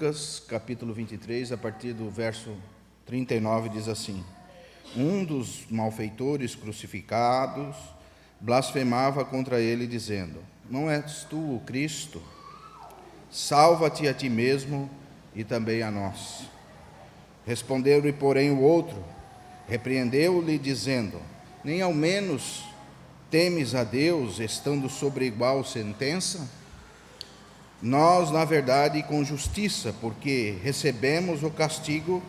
Lucas, capítulo 23, a partir do verso 39, diz assim: Um dos malfeitores crucificados blasfemava contra ele, dizendo: Não és tu o Cristo? Salva-te a ti mesmo e também a nós. Respondeu-lhe, porém, o outro, repreendeu-lhe, dizendo: Nem ao menos temes a Deus, estando sobre igual sentença? Nós, na verdade, com justiça, porque recebemos o castigo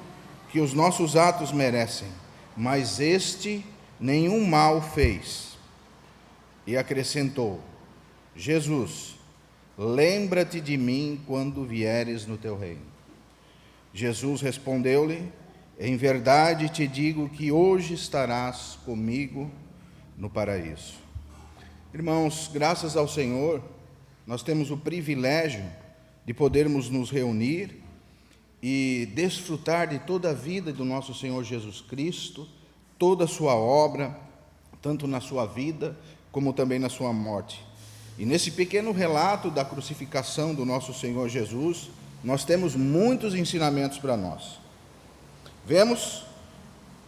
que os nossos atos merecem, mas este nenhum mal fez. E acrescentou: Jesus, lembra-te de mim quando vieres no teu reino. Jesus respondeu-lhe: Em verdade te digo que hoje estarás comigo no paraíso. Irmãos, graças ao Senhor, nós temos o privilégio de podermos nos reunir e desfrutar de toda a vida do nosso Senhor Jesus Cristo, toda a sua obra, tanto na sua vida como também na sua morte. E nesse pequeno relato da crucificação do nosso Senhor Jesus, nós temos muitos ensinamentos para nós. Vemos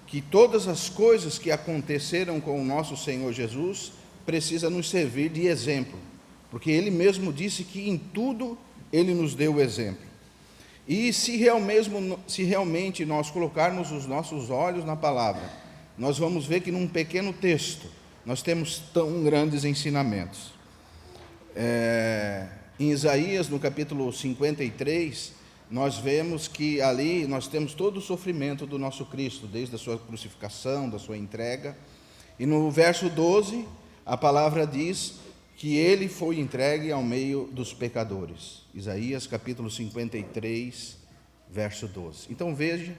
que todas as coisas que aconteceram com o nosso Senhor Jesus precisam nos servir de exemplo, porque Ele mesmo disse que em tudo Ele nos deu o exemplo. E se realmente nós colocarmos os nossos olhos na palavra, nós vamos ver que num pequeno texto nós temos tão grandes ensinamentos. Em Isaías, no capítulo 53, nós vemos que ali nós temos todo o sofrimento do nosso Cristo, desde a sua crucificação, da sua entrega. E no verso 12, a palavra diz que ele foi entregue ao meio dos pecadores. Isaías, capítulo 53, verso 12. Então veja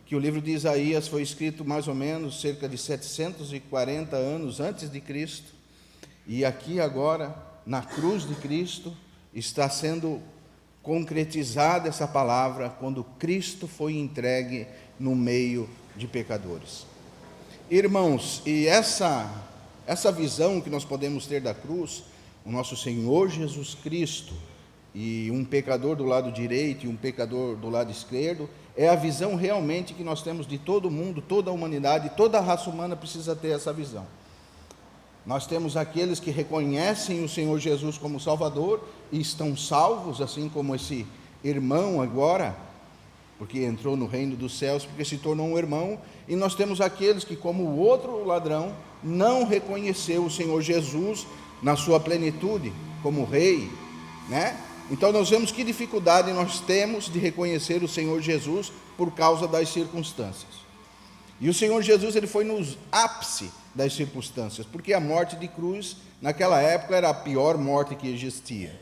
que o livro de Isaías foi escrito mais ou menos cerca de 740 anos antes de Cristo. E aqui agora, na cruz de Cristo, está sendo concretizada essa palavra quando Cristo foi entregue no meio de pecadores. Irmãos, e essa visão que nós podemos ter da cruz, o nosso Senhor Jesus Cristo, e um pecador do lado direito e um pecador do lado esquerdo, é a visão realmente que nós temos de todo mundo, toda a humanidade, toda a raça humana precisa ter essa visão. Nós temos aqueles que reconhecem o Senhor Jesus como Salvador e estão salvos, assim como esse irmão agora, porque entrou no reino dos céus, porque se tornou um irmão. E nós temos aqueles que, como o outro ladrão, não reconheceu o Senhor Jesus na sua plenitude, como rei, né? Então nós vemos que dificuldade nós temos de reconhecer o Senhor Jesus por causa das circunstâncias. E o Senhor Jesus, ele foi nos ápice das circunstâncias, porque a morte de cruz, naquela época, era a pior morte que existia.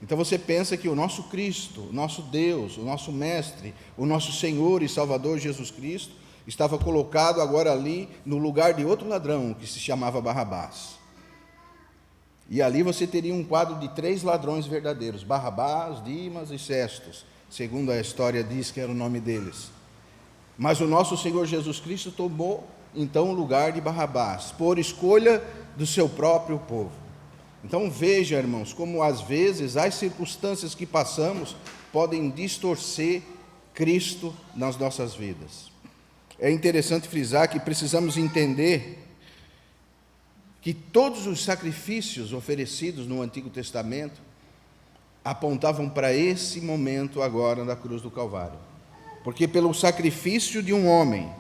Então você pensa que o nosso Cristo, o nosso Deus, o nosso Mestre, o nosso Senhor e Salvador Jesus Cristo, estava colocado agora ali no lugar de outro ladrão, que se chamava Barrabás. E ali você teria um quadro de 3 ladrões verdadeiros, Barrabás, Dimas e Cestos, segundo a história diz que era o nome deles. Mas o nosso Senhor Jesus Cristo tomou então o lugar de Barrabás, por escolha do seu próprio povo. Então veja, irmãos, como às vezes as circunstâncias que passamos podem distorcer Cristo nas nossas vidas. É interessante frisar que precisamos entender que todos os sacrifícios oferecidos no Antigo Testamento apontavam para esse momento agora da cruz do Calvário. Porque pelo sacrifício de um homem,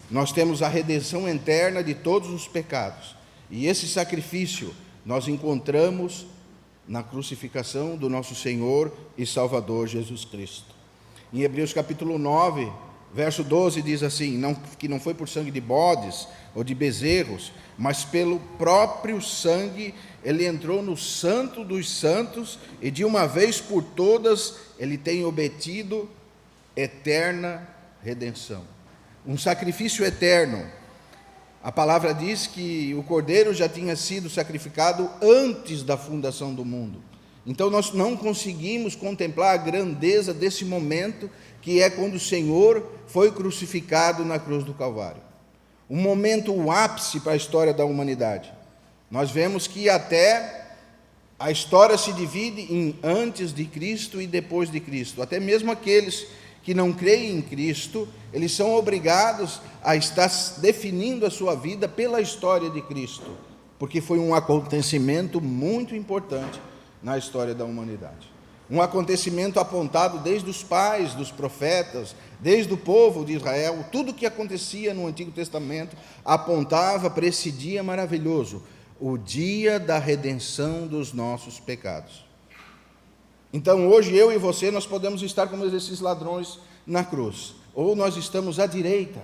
nós temos a redenção eterna de todos os pecados. E esse sacrifício nós encontramos na crucificação do nosso Senhor e Salvador Jesus Cristo. Em Hebreus capítulo 9, verso 12 diz assim, que não foi por sangue de bodes ou de bezerros, mas pelo próprio sangue ele entrou no santo dos santos e de uma vez por todas ele tem obtido eterna redenção. Um sacrifício eterno. A palavra diz que o Cordeiro já tinha sido sacrificado antes da fundação do mundo. Então nós não conseguimos contemplar a grandeza desse momento, que é quando o Senhor foi crucificado na cruz do Calvário. Um momento, o ápice para a história da humanidade. Nós vemos que até A história se divide em antes de Cristo e depois de Cristo. Até mesmo aqueles que não creem em Cristo, eles são obrigados a estar definindo a sua vida pela história de Cristo, porque foi um acontecimento muito importante na história da humanidade. Um acontecimento apontado desde os pais dos profetas, desde o povo de Israel. Tudo o que acontecia no Antigo Testamento apontava para esse dia maravilhoso, o dia da redenção dos nossos pecados. Então hoje eu e você, nós podemos estar como esses ladrões na cruz, ou nós estamos à direita,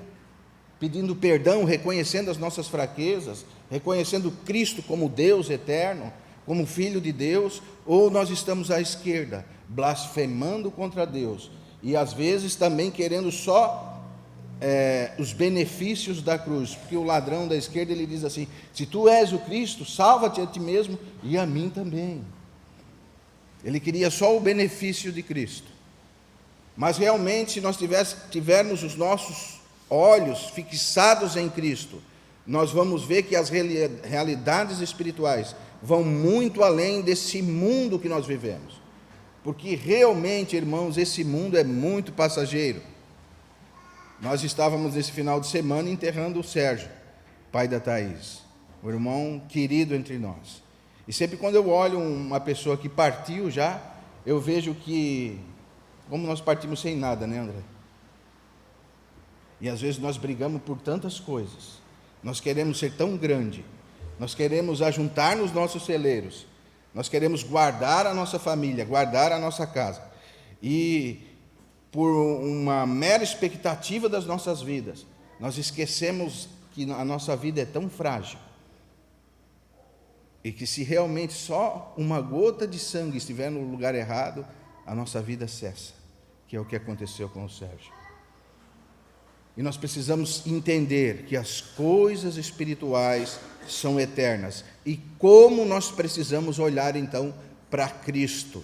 pedindo perdão, reconhecendo as nossas fraquezas, reconhecendo Cristo como Deus eterno, como Filho de Deus, ou nós estamos à esquerda, blasfemando contra Deus, e às vezes também querendo só os benefícios da cruz, porque o ladrão da esquerda, ele diz assim: se tu és o Cristo, salva-te a ti mesmo e a mim também. Ele queria só o benefício de Cristo. Mas realmente, se nós tivermos os nossos olhos fixados em Cristo, nós vamos ver que as realidades espirituais vão muito além desse mundo que nós vivemos. Porque realmente, irmãos, esse mundo é muito passageiro. Nós estávamos nesse final de semana enterrando o Sérgio, pai da Thaís, o irmão querido entre nós. E sempre quando eu olho uma pessoa que partiu já, eu vejo que, como nós partimos sem nada, né, André? E às vezes nós brigamos por tantas coisas. Nós queremos ser tão grande, nós queremos ajuntar nos nossos celeiros, nós queremos guardar a nossa família, guardar a nossa casa. E por uma mera expectativa das nossas vidas, nós esquecemos que a nossa vida é tão frágil, e que se realmente só uma gota de sangue estiver no lugar errado, a nossa vida cessa, que é o que aconteceu com o Sérgio. E nós precisamos entender que as coisas espirituais são eternas, e como nós precisamos olhar então para Cristo.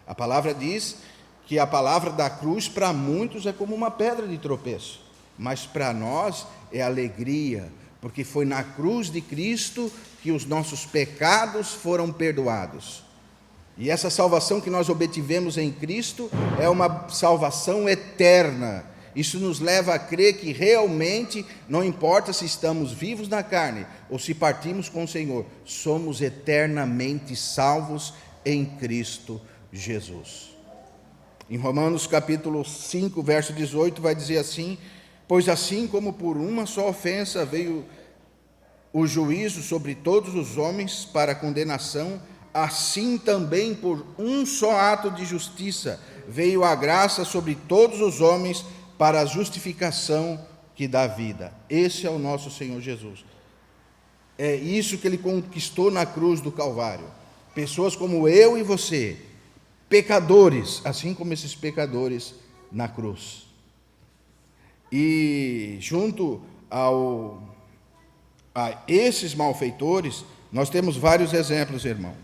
A palavra diz que a palavra da cruz para muitos é como uma pedra de tropeço, mas para nós é alegria, porque foi na cruz de Cristo que os nossos pecados foram perdoados. E essa salvação que nós obtivemos em Cristo é uma salvação eterna. Isso nos leva a crer que realmente, não importa se estamos vivos na carne ou se partimos com o Senhor, somos eternamente salvos em Cristo Jesus. Em Romanos capítulo 5, verso 18, vai dizer assim: pois assim como por uma só ofensa veio o juízo sobre todos os homens para condenação, assim também por um só ato de justiça veio a graça sobre todos os homens para a justificação que dá vida. Esse é o nosso Senhor Jesus. É isso que Ele conquistou na cruz do Calvário. Pessoas como eu e você, pecadores, assim como esses pecadores na cruz. E junto a esses malfeitores, nós temos vários exemplos, irmão.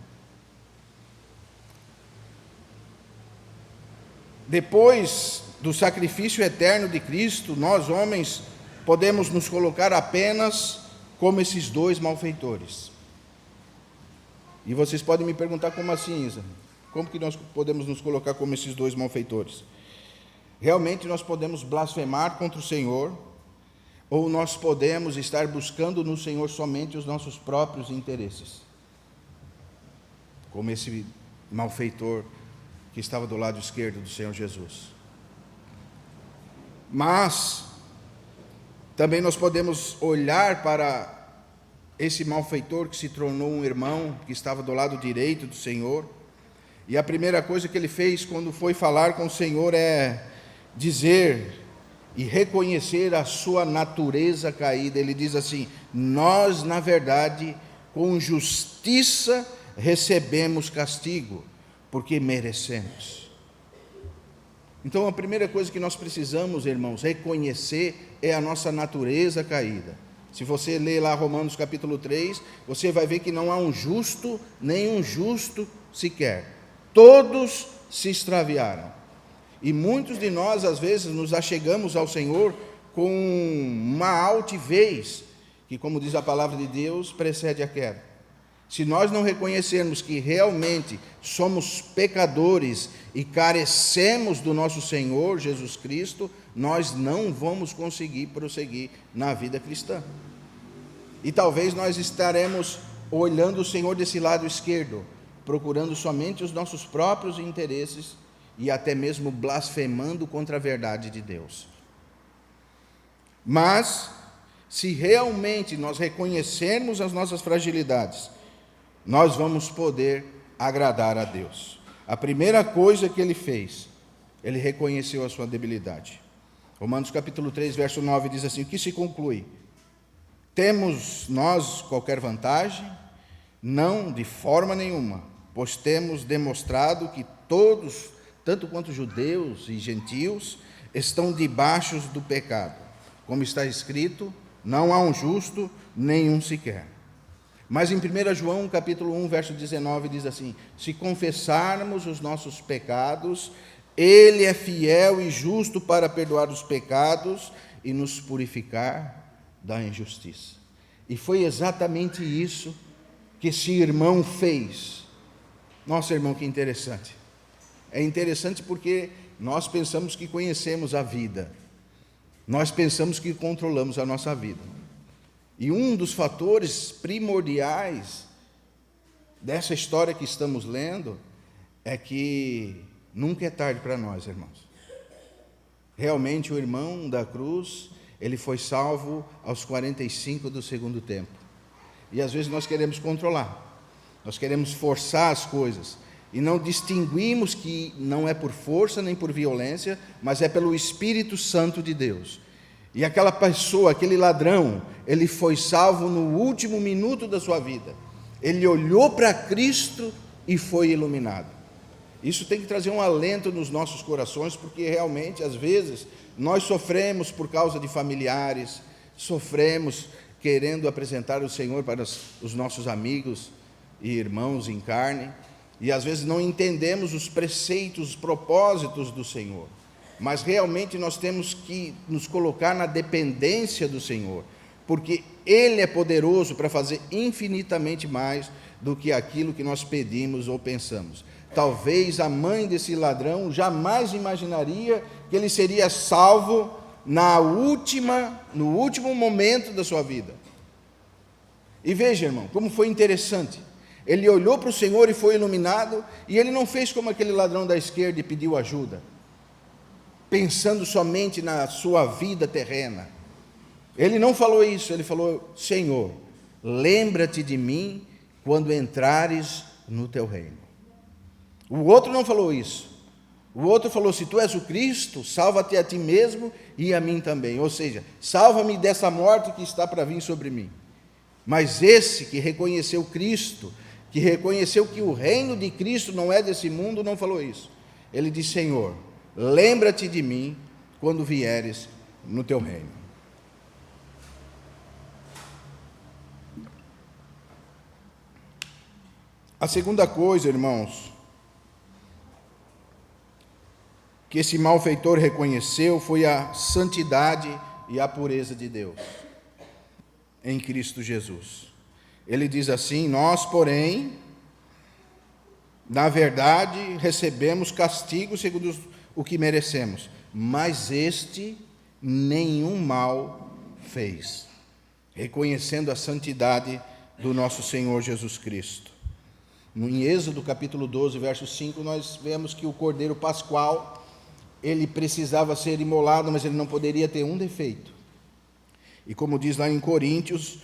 Depois do sacrifício eterno de Cristo, nós homens podemos nos colocar apenas como esses dois malfeitores. E vocês podem me perguntar: como assim, Isa? Como que nós podemos nos colocar como esses dois malfeitores? Realmente nós podemos blasfemar contra o Senhor, ou nós podemos estar buscando no Senhor somente os nossos próprios interesses, como esse malfeitor que estava do lado esquerdo do Senhor Jesus. Mas também nós podemos olhar para esse malfeitor que se tornou um irmão, que estava do lado direito do Senhor, e a primeira coisa que ele fez quando foi falar com o Senhor é dizer e reconhecer a sua natureza caída. Ele diz assim: nós, na verdade, com justiça recebemos castigo, porque merecemos. Então, a primeira coisa que nós precisamos, irmãos, reconhecer é a nossa natureza caída. Se você ler lá Romanos capítulo 3, você vai ver que não há um justo, nem um justo sequer. Todos se extraviaram. E muitos de nós, às vezes, nos achegamos ao Senhor com uma altivez, que, como diz a palavra de Deus, precede a queda. Se nós não reconhecermos que realmente somos pecadores e carecemos do nosso Senhor Jesus Cristo, nós não vamos conseguir prosseguir na vida cristã. E talvez nós estaremos olhando o Senhor desse lado esquerdo, procurando somente os nossos próprios interesses e até mesmo blasfemando contra a verdade de Deus. Mas, se realmente nós reconhecermos as nossas fragilidades, nós vamos poder agradar a Deus. A primeira coisa que ele fez, ele reconheceu a sua debilidade. Romanos capítulo 3, verso 9 diz assim: o que se conclui? Temos nós qualquer vantagem? Não, de forma nenhuma, pois temos demonstrado que todos, tanto quanto judeus e gentios, estão debaixo do pecado. Como está escrito, não há um justo, nenhum sequer. Mas em 1 João, capítulo 1, verso 19, diz assim: se confessarmos os nossos pecados, Ele é fiel e justo para perdoar os pecados e nos purificar da injustiça. E foi exatamente isso que esse irmão fez. Nossa, irmão, que interessante. É interessante porque nós pensamos que conhecemos a vida. Nós pensamos que controlamos a nossa vida. E um dos fatores primordiais dessa história que estamos lendo é que nunca é tarde para nós, irmãos. Realmente o irmão da cruz, ele foi salvo aos 45 do segundo tempo. E às vezes nós queremos controlar, nós queremos forçar as coisas, e não distinguimos que não é por força nem por violência, mas é pelo Espírito Santo de Deus. E aquela pessoa, aquele ladrão, ele foi salvo no último minuto da sua vida. Ele olhou para Cristo e foi iluminado. Isso tem que trazer um alento nos nossos corações, porque realmente, às vezes, nós sofremos por causa de familiares, sofremos querendo apresentar o Senhor para os nossos amigos e irmãos em carne, e às vezes não entendemos os preceitos, os propósitos do Senhor. Mas realmente nós temos que nos colocar na dependência do Senhor, porque Ele é poderoso para fazer infinitamente mais do que aquilo que nós pedimos ou pensamos. Talvez a mãe desse ladrão jamais imaginaria que ele seria salvo no último momento da sua vida. E veja, irmão, como foi interessante. Ele olhou para o Senhor e foi iluminado, e ele não fez como aquele ladrão da esquerda e pediu ajuda, pensando somente na sua vida terrena. Ele não falou isso, ele falou: Senhor, lembra-te de mim quando entrares no teu reino. O outro não falou isso. O outro falou: se tu és o Cristo, salva-te a ti mesmo e a mim também. Ou seja, salva-me dessa morte que está para vir sobre mim. Mas esse que reconheceu Cristo, que reconheceu que o reino de Cristo não é desse mundo, não falou isso. Ele disse: Senhor, lembra-te de mim quando vieres no teu reino. A segunda coisa, irmãos, que esse malfeitor reconheceu foi a santidade e a pureza de Deus em Cristo Jesus. Ele diz assim: nós, porém, na verdade, recebemos castigo segundo o que merecemos, mas este nenhum mal fez, reconhecendo a santidade do nosso Senhor Jesus Cristo. Em Êxodo capítulo 12, verso 5, nós vemos que o Cordeiro Pascual, ele precisava ser imolado, mas ele não poderia ter um defeito. E como diz lá em Coríntios,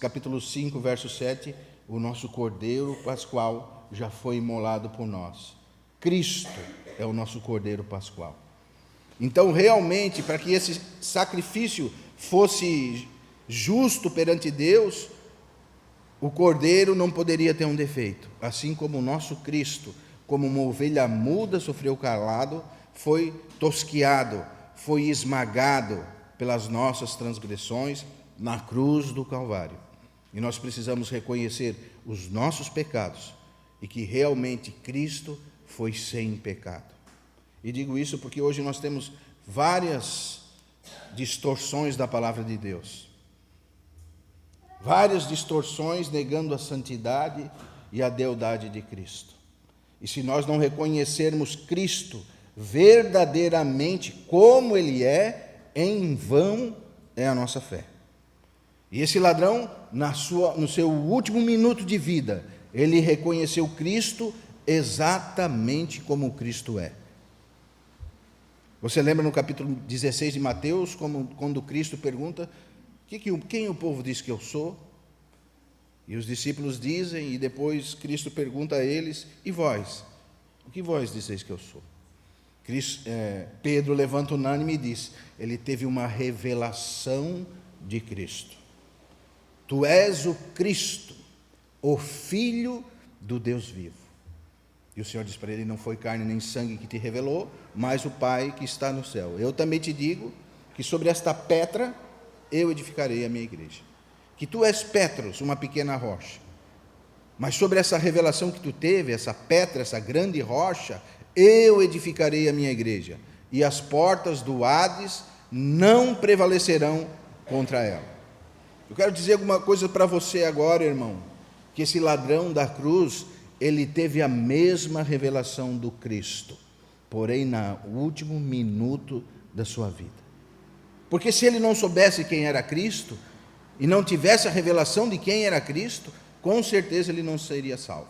capítulo 5, verso 7, o nosso Cordeiro Pascual já foi imolado por nós. Cristo é o nosso Cordeiro Pascual. Então, realmente, para que esse sacrifício fosse justo perante Deus, o Cordeiro não poderia ter um defeito. Assim como o nosso Cristo, como uma ovelha muda, sofreu calado, foi tosquiado, foi esmagado pelas nossas transgressões na cruz do Calvário. E nós precisamos reconhecer os nossos pecados e que realmente Cristo foi sem pecado. E digo isso porque hoje nós temos várias distorções da palavra de Deus. várias distorções negando a santidade e a deidade de Cristo. E se nós não reconhecermos Cristo verdadeiramente como Ele é, em vão é a nossa fé. E esse ladrão, no seu último minuto de vida, ele reconheceu Cristo exatamente como Cristo é. Você lembra no capítulo 16 de Mateus, quando Cristo pergunta, quem o povo diz que eu sou? E os discípulos dizem, e depois Cristo pergunta a eles, e vós? O que vós dizeis que eu sou? Pedro levanta unânime e diz, ele teve uma revelação de Cristo. Tu és o Cristo, o Filho do Deus vivo. E o Senhor diz para ele, não foi carne nem sangue que te revelou, mas o Pai que está no céu. Eu também te digo que sobre esta pedra eu edificarei a minha igreja. Que tu és Petros, uma pequena rocha. Mas sobre essa revelação que tu teve, essa pedra, essa grande rocha, eu edificarei a minha igreja. E as portas do Hades não prevalecerão contra ela. Eu quero dizer alguma coisa para você agora, irmão, que esse ladrão da cruz, ele teve a mesma revelação do Cristo, porém no último minuto da sua vida. Porque se ele não soubesse quem era Cristo, e não tivesse a revelação de quem era Cristo, com certeza ele não seria salvo.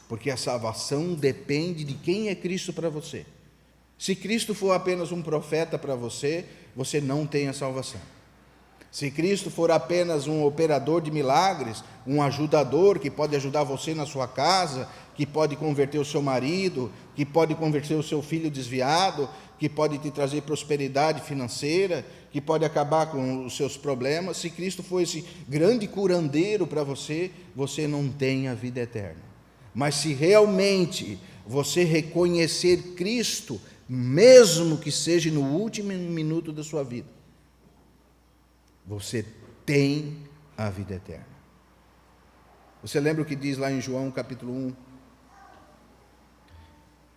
Porque a salvação depende de quem é Cristo para você. Se Cristo for apenas um profeta para você, você não tem a salvação. Se Cristo for apenas um operador de milagres, um ajudador que pode ajudar você na sua casa, que pode converter o seu marido, que pode converter o seu filho desviado, que pode te trazer prosperidade financeira, que pode acabar com os seus problemas, se Cristo for esse grande curandeiro para você, você não tem a vida eterna. Mas se realmente você reconhecer Cristo, mesmo que seja no último minuto da sua vida, você tem a vida eterna. Você lembra o que diz lá em João capítulo 1,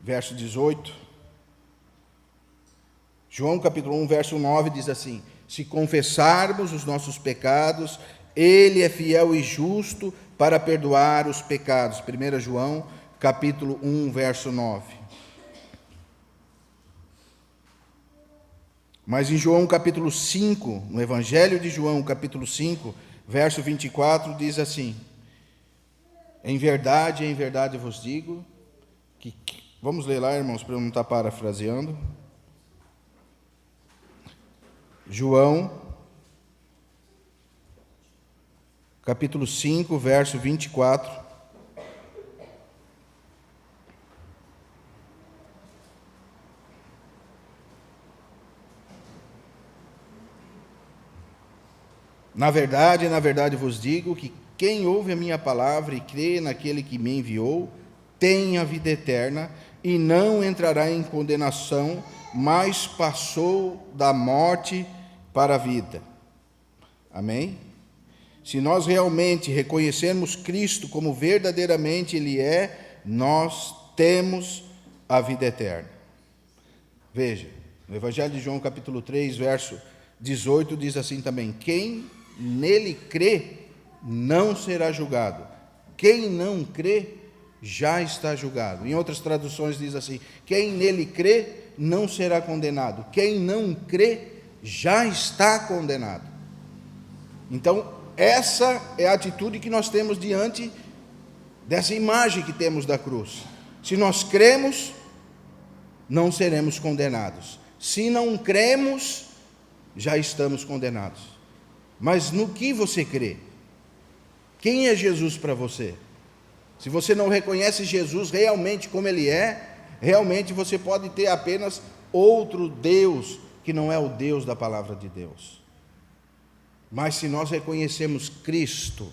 verso 18? João capítulo 1, verso 9 diz assim, se confessarmos os nossos pecados, Ele é fiel e justo para perdoar os pecados. 1 João capítulo 1, verso 9. Mas em João capítulo 5, no Evangelho de João capítulo 5, verso 24, diz assim, em verdade vos digo, que... Vamos ler lá, irmãos, para eu não estar parafraseando. João, capítulo 5, verso 24. Na verdade vos digo que quem ouve a minha palavra e crê naquele que me enviou, tem a vida eterna e não entrará em condenação, mas passou da morte para a vida. Amém? Se nós realmente reconhecermos Cristo como verdadeiramente Ele é, nós temos a vida eterna. Veja, no Evangelho de João capítulo 3, verso 18, diz assim também, quem nele crê não será julgado. Quem não crê já está julgado. Em outras traduções diz assim, quem nele crê não será condenado. Quem não crê já está condenado. Então, essa é a atitude que nós temos diante dessa imagem que temos da cruz. Se nós cremos, não seremos condenados. Se não cremos, já estamos condenados. Mas no que você crê? Quem é Jesus para você? Se você não reconhece Jesus realmente como Ele é, realmente você pode ter apenas outro Deus, que não é o Deus da palavra de Deus. Mas se nós reconhecemos Cristo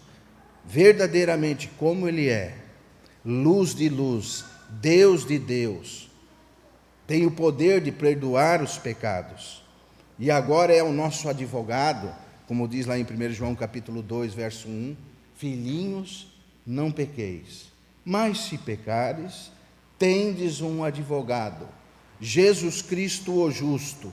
verdadeiramente como Ele é, luz de luz, Deus de Deus, tem o poder de perdoar os pecados, e agora é o nosso advogado, como diz lá em 1 João capítulo 2, verso 1, filhinhos, não pequeis, mas se pecares, tendes um advogado, Jesus Cristo o justo,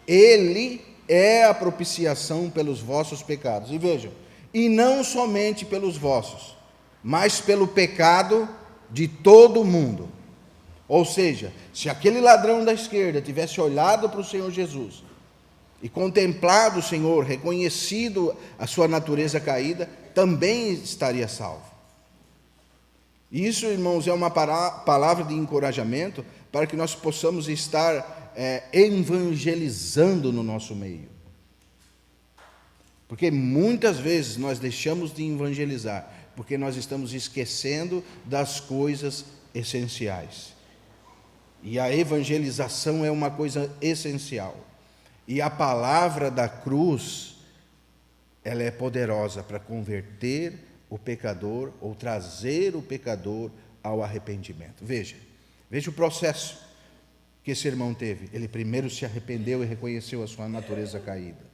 Ele é a propiciação pelos vossos pecados. E vejam, e não somente pelos vossos, mas pelo pecado de todo o mundo. Ou seja, se aquele ladrão da esquerda tivesse olhado para o Senhor Jesus e contemplado o Senhor, reconhecido a sua natureza caída, também estaria salvo. Isso, irmãos, é uma palavra de encorajamento para que nós possamos estar evangelizando no nosso meio. Porque muitas vezes nós deixamos de evangelizar, porque nós estamos esquecendo das coisas essenciais. E a evangelização é uma coisa essencial. E a palavra da cruz, ela é poderosa para converter o pecador ou trazer o pecador ao arrependimento. Veja o processo que esse irmão teve. Ele primeiro se arrependeu e reconheceu a sua natureza caída.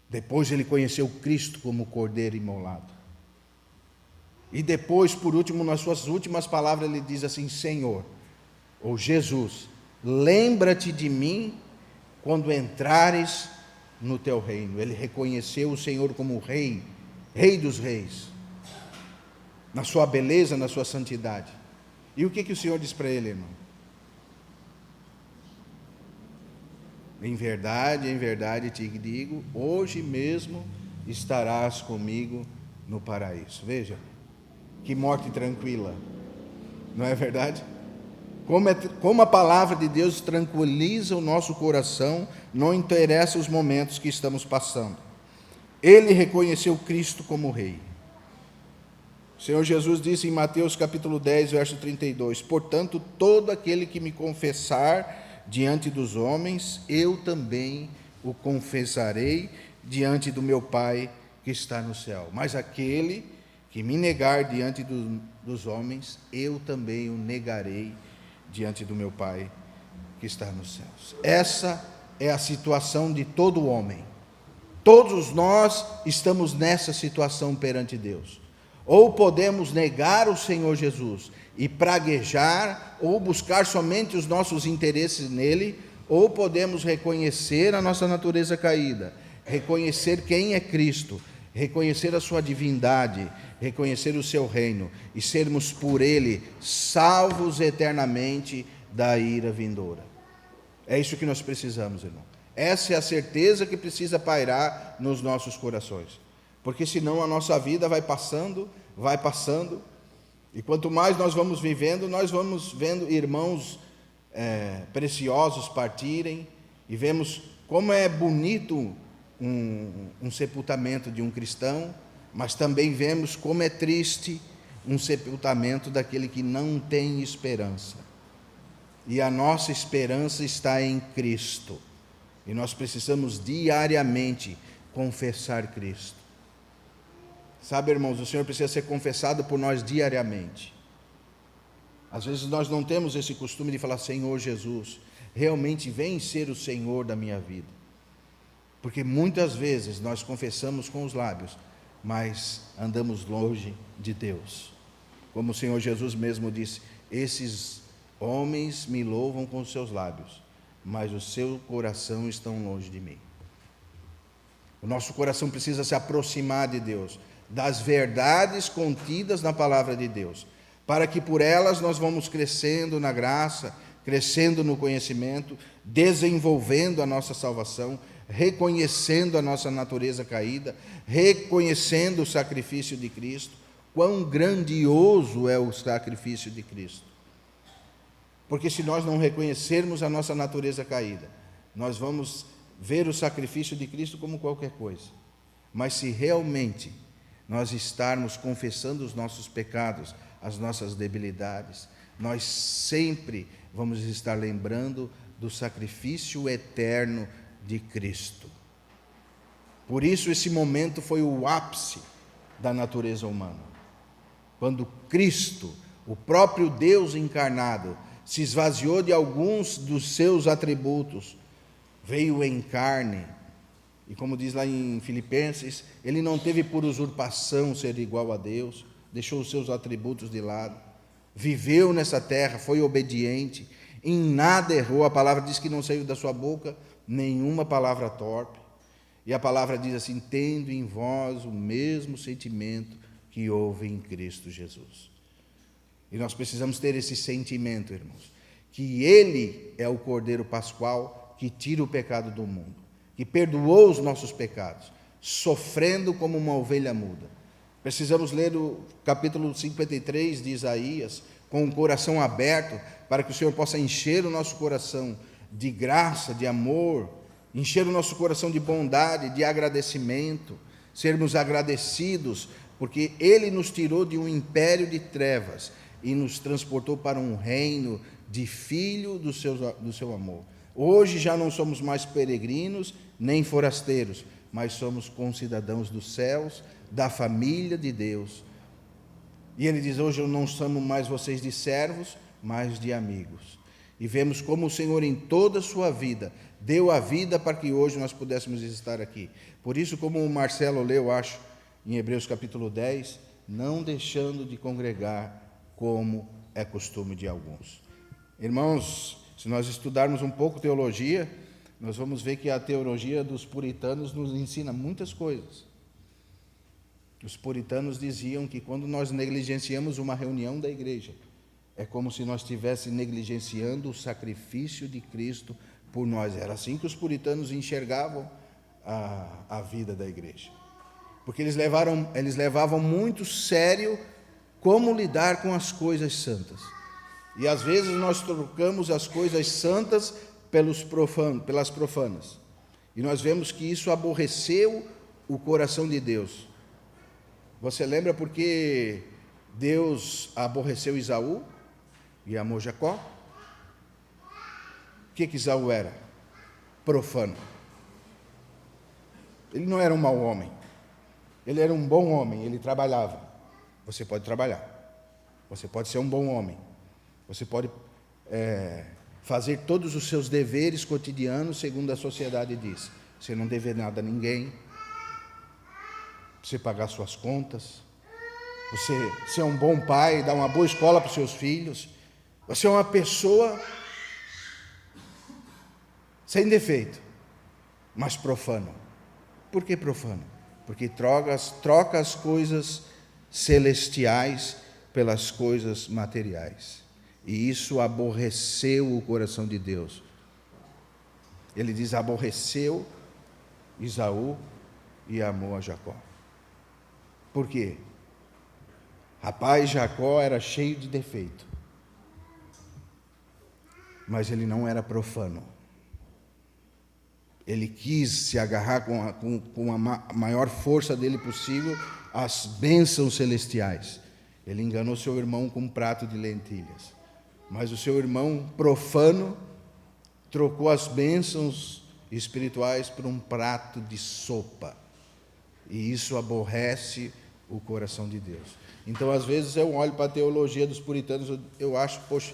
Depois ele conheceu Cristo como Cordeiro imolado. E depois, por último, nas suas últimas palavras, ele diz assim: Senhor, ou Jesus, lembra-te de mim quando entrares no teu reino. Ele reconheceu o Senhor como Rei, Rei dos Reis, na sua beleza, na sua santidade. E o que o Senhor diz para ele, irmão? Em verdade te digo, hoje mesmo estarás comigo no paraíso. Veja, que morte tranquila, não é verdade? Como a palavra de Deus tranquiliza o nosso coração, não interessa os momentos que estamos passando. Ele reconheceu Cristo como Rei. O Senhor Jesus disse em Mateus capítulo 10, verso 32, portanto, todo aquele que me confessar diante dos homens, eu também o confessarei diante do meu Pai que está no céu. Mas aquele que me negar diante dos homens, eu também o negarei diante do meu Pai que está nos céus. Essa é a situação de todo homem. Todos nós estamos nessa situação perante Deus. Ou podemos negar o Senhor Jesus e praguejar, ou buscar somente os nossos interesses nele, ou podemos reconhecer a nossa natureza caída, reconhecer quem é Cristo, reconhecer a sua divindade, reconhecer o seu reino e sermos por ele salvos eternamente da ira vindoura. É isso que nós precisamos, irmão. Essa é a certeza que precisa pairar nos nossos corações, porque senão a nossa vida vai passando, e quanto mais nós vamos vivendo, nós vamos vendo irmãos preciosos partirem, e vemos como é bonito um sepultamento de um cristão, mas também vemos como é triste um sepultamento daquele que não tem esperança. E a nossa esperança está em Cristo, e nós precisamos diariamente confessar Cristo. Sabe, irmãos, o Senhor precisa ser confessado por nós diariamente. Às vezes nós não temos esse costume de falar: Senhor Jesus, realmente vem ser o Senhor da minha vida. Porque muitas vezes nós confessamos com os lábios, mas andamos longe de Deus. Como o Senhor Jesus mesmo disse: esses homens me louvam com os seus lábios, mas o seu coração estão longe de mim. O nosso coração precisa se aproximar de Deus, das verdades contidas na palavra de Deus, para que por elas nós vamos crescendo na graça, crescendo no conhecimento, desenvolvendo a nossa salvação, reconhecendo a nossa natureza caída, reconhecendo o sacrifício de Cristo. Quão grandioso é o sacrifício de Cristo! Porque se nós não reconhecermos a nossa natureza caída, nós vamos ver o sacrifício de Cristo como qualquer coisa. Mas se realmente nós estarmos confessando os nossos pecados, as nossas debilidades, nós sempre vamos estar lembrando do sacrifício eterno de Cristo. Por isso esse momento foi o ápice da natureza humana. Quando Cristo, o próprio Deus encarnado, se esvaziou de alguns dos seus atributos, veio em carne, e como diz lá em Filipenses, ele não teve por usurpação ser igual a Deus, deixou os seus atributos de lado, viveu nessa terra, foi obediente, em nada errou. A palavra diz que não saiu da sua boca nenhuma palavra torpe. E a palavra diz assim: tendo em vós o mesmo sentimento que houve em Cristo Jesus. E nós precisamos ter esse sentimento, irmãos, que Ele é o Cordeiro Pascual que tira o pecado do mundo, que perdoou os nossos pecados, sofrendo como uma ovelha muda. Precisamos ler o capítulo 53 de Isaías com o coração aberto, para que o Senhor possa encher o nosso coração de graça, de amor, encher o nosso coração de bondade, de agradecimento, sermos agradecidos, porque Ele nos tirou de um império de trevas e nos transportou para um reino de filho do seu amor. Hoje já não somos mais peregrinos, nem forasteiros, mas somos concidadãos dos céus, da família de Deus. E Ele diz: hoje eu não chamo mais vocês de servos, mas de amigos. E vemos como o Senhor em toda a sua vida deu a vida para que hoje nós pudéssemos estar aqui. Por isso, como o Marcelo leu, acho, em Hebreus capítulo 10, não deixando de congregar, como é costume de alguns. Irmãos, se nós estudarmos um pouco teologia, nós vamos ver que a teologia dos puritanos nos ensina muitas coisas. Os puritanos diziam que quando nós negligenciamos uma reunião da igreja, é como se nós estivéssemos negligenciando o sacrifício de Cristo por nós. Era assim que os puritanos enxergavam a vida da igreja. Porque eles levavam muito sério como lidar com as coisas santas. E às vezes nós trocamos as coisas santas pelas profanas. E nós vemos que isso aborreceu o coração de Deus. Você lembra por que Deus aborreceu Esaú e amou Jacó? O que Esaú era? Profano. Ele não era um mau homem. Ele era um bom homem, ele trabalhava. Você pode trabalhar. Você pode ser um bom homem. Você pode fazer todos os seus deveres cotidianos segundo a sociedade diz. Você não deve nada a ninguém. Você pagar suas contas. Você ser um bom pai, dar uma boa escola para os seus filhos. Você é uma pessoa sem defeito, mas profano. Por que profano? Porque troca as coisas celestiais pelas coisas materiais. E isso aborreceu o coração de Deus. Ele diz: aborreceu Esaú e amou a Jacó. Por quê? Rapaz, Jacó era cheio de defeito, mas ele não era profano. Ele quis se agarrar com a maior força dele possível às bênçãos celestiais. Ele enganou seu irmão com um prato de lentilhas. Mas o seu irmão profano trocou as bênçãos espirituais por um prato de sopa. E isso aborrece o coração de Deus. Então, às vezes, eu olho para a teologia dos puritanos, eu acho, poxa,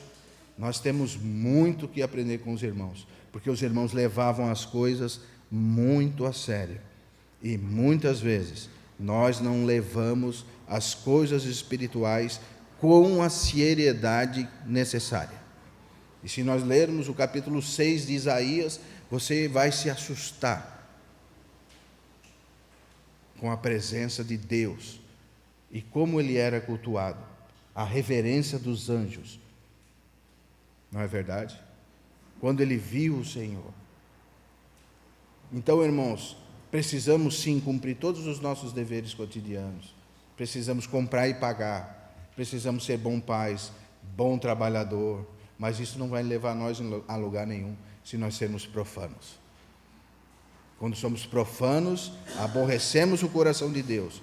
nós temos muito que aprender com os irmãos, porque os irmãos levavam as coisas muito a sério. E muitas vezes nós não levamos as coisas espirituais com a seriedade necessária. E se nós lermos o capítulo 6 de Isaías, você vai se assustar com a presença de Deus e como ele era cultuado, a reverência dos anjos. Não é verdade? Quando ele viu o Senhor. Então, irmãos, precisamos sim cumprir todos os nossos deveres cotidianos. Precisamos comprar e pagar. Precisamos ser bons pais, bom trabalhador. Mas isso não vai levar nós a lugar nenhum se nós sermos profanos. Quando somos profanos, aborrecemos o coração de Deus.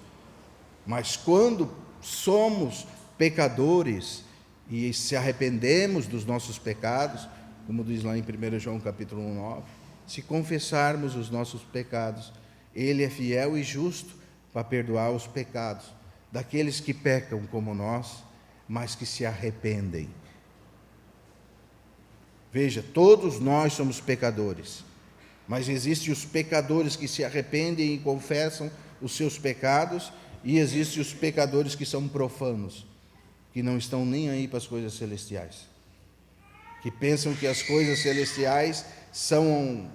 Mas quando somos pecadores e se arrependemos dos nossos pecados, como diz lá em 1 João capítulo 9, se confessarmos os nossos pecados, Ele é fiel e justo para perdoar os pecados daqueles que pecam como nós, mas que se arrependem. Veja, todos nós somos pecadores, mas existem os pecadores que se arrependem e confessam os seus pecados, e existem os pecadores que são profanos, que não estão nem aí para as coisas celestiais, que pensam que as coisas celestiais são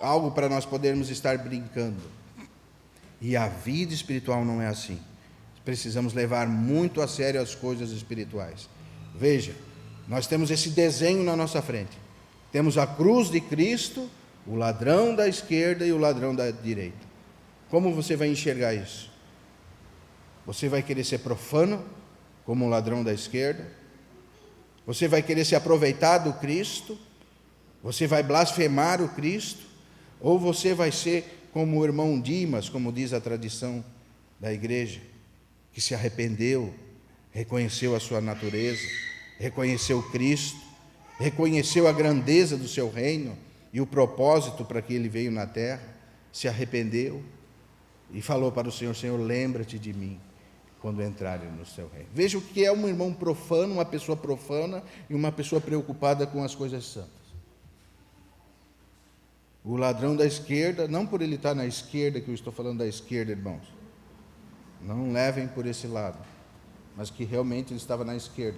algo para nós podermos estar brincando. E a vida espiritual não é assim. Precisamos levar muito a sério as coisas espirituais. Veja, nós temos esse desenho na nossa frente. Temos a cruz de Cristo, o ladrão da esquerda e o ladrão da direita. Como você vai enxergar isso? Você vai querer ser profano, como o ladrão da esquerda? Você vai querer se aproveitar do Cristo? Você vai blasfemar o Cristo? Ou você vai ser como o irmão Dimas, como diz a tradição da igreja, que se arrependeu, reconheceu a sua natureza, reconheceu Cristo, reconheceu a grandeza do seu reino e o propósito para que ele veio na terra, se arrependeu e falou para o Senhor: Senhor, lembra-te de mim quando entrarem no seu reino. Veja o que é um irmão profano, uma pessoa profana e uma pessoa preocupada com as coisas santas. O ladrão da esquerda, não por ele estar na esquerda, que eu estou falando da esquerda, irmãos, não levem por esse lado, mas que realmente ele estava na esquerda.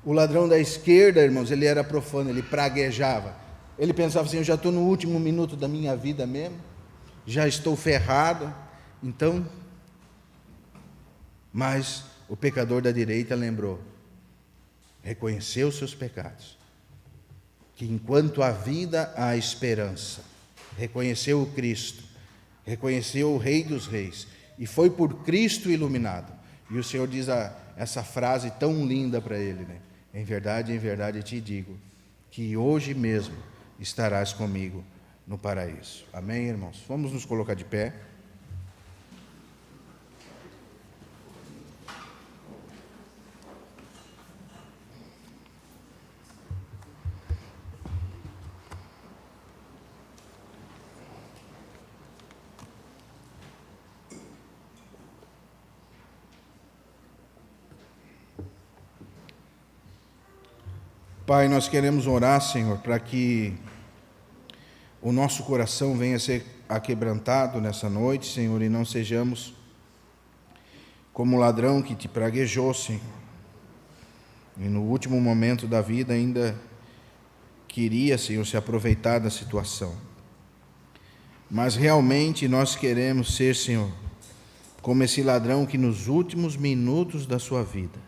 O ladrão da esquerda, irmãos, ele era profano, ele praguejava. Ele pensava assim: eu já estou no último minuto da minha vida mesmo, já estou ferrado. Então, mas o pecador da direita lembrou, reconheceu os seus pecados, que enquanto há vida, há esperança. Reconheceu o Cristo, reconheceu o Rei dos Reis, e foi por Cristo iluminado. E o Senhor diz essa frase tão linda para ele, né? Em verdade te digo, que hoje mesmo estarás comigo no paraíso. Amém, irmãos? Vamos nos colocar de pé. Pai, nós queremos orar, Senhor, para que o nosso coração venha a ser aquebrantado nessa noite, Senhor, e não sejamos como o ladrão que te praguejou, Senhor, e no último momento da vida ainda queria, Senhor, se aproveitar da situação. Mas realmente nós queremos ser, Senhor, como esse ladrão que nos últimos minutos da sua vida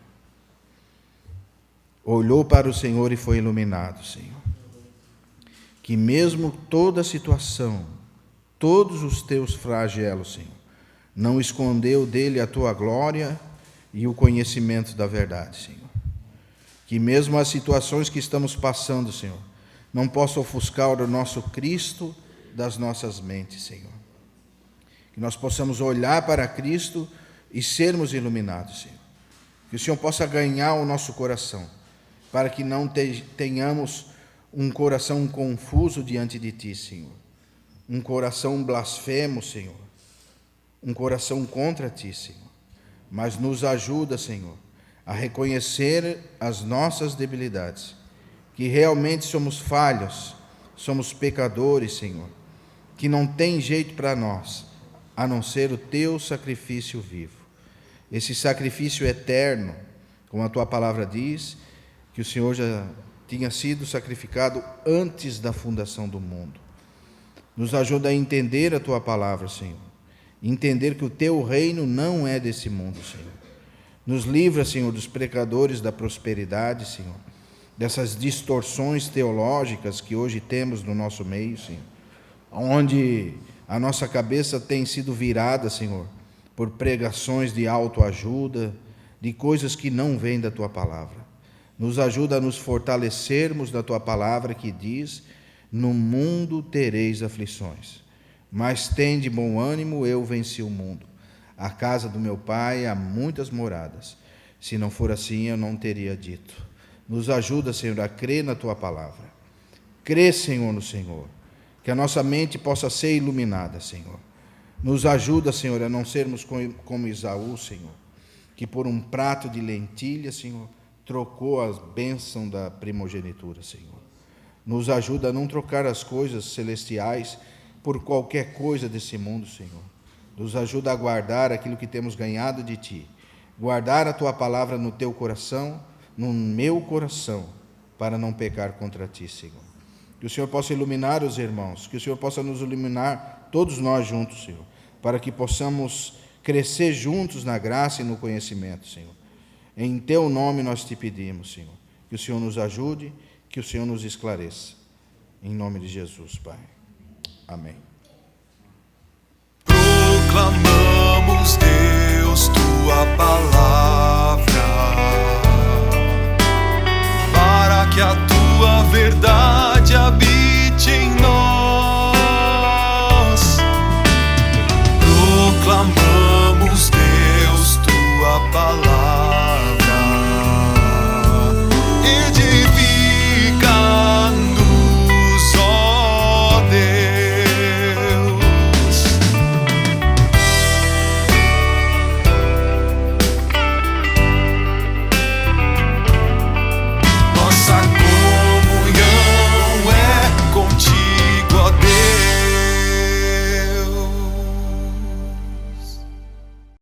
olhou para o Senhor e foi iluminado, Senhor. Que mesmo toda a situação, todos os teus flagelos, Senhor, não escondeu dele a tua glória e o conhecimento da verdade, Senhor. Que mesmo as situações que estamos passando, Senhor, não possam ofuscar o nosso Cristo das nossas mentes, Senhor. Que nós possamos olhar para Cristo e sermos iluminados, Senhor. Que o Senhor possa ganhar o nosso coração, para que não tenhamos um coração confuso diante de Ti, Senhor. Um coração blasfemo, Senhor. Um coração contra Ti, Senhor. Mas nos ajuda, Senhor, a reconhecer as nossas debilidades, que realmente somos falhos, somos pecadores, Senhor, que não tem jeito para nós, a não ser o Teu sacrifício vivo. Esse sacrifício eterno, como a Tua palavra diz, que o Senhor já tinha sido sacrificado antes da fundação do mundo. Nos ajuda a entender a Tua palavra, Senhor. Entender que o Teu reino não é desse mundo, Senhor. Nos livra, Senhor, dos pecadores da prosperidade, Senhor. Dessas distorções teológicas que hoje temos no nosso meio, Senhor. Onde a nossa cabeça tem sido virada, Senhor, por pregações de autoajuda, de coisas que não vêm da Tua palavra. Nos ajuda a nos fortalecermos da Tua palavra que diz: no mundo tereis aflições, mas tende bom ânimo, eu venci o mundo. A casa do meu Pai há muitas moradas. Se não for assim, eu não teria dito. Nos ajuda, Senhor, a crer na Tua palavra. Crê, Senhor, no Senhor. Que a nossa mente possa ser iluminada, Senhor. Nos ajuda, Senhor, a não sermos como Esaú, Senhor, que por um prato de lentilha, Senhor, trocou a bênção da primogenitura, Senhor. Nos ajuda a não trocar as coisas celestiais por qualquer coisa desse mundo, Senhor. Nos ajuda a guardar aquilo que temos ganhado de Ti. Guardar a Tua palavra no Teu coração, no meu coração, para não pecar contra Ti, Senhor. Que o Senhor possa iluminar os irmãos, que o Senhor possa nos iluminar, todos nós juntos, Senhor, para que possamos crescer juntos na graça e no conhecimento, Senhor. Em Teu nome nós te pedimos, Senhor, que o Senhor nos ajude, que o Senhor nos esclareça. Em nome de Jesus, Pai. Amém. Proclamamos, Deus, Tua palavra, para que a Tua verdade habite em nós.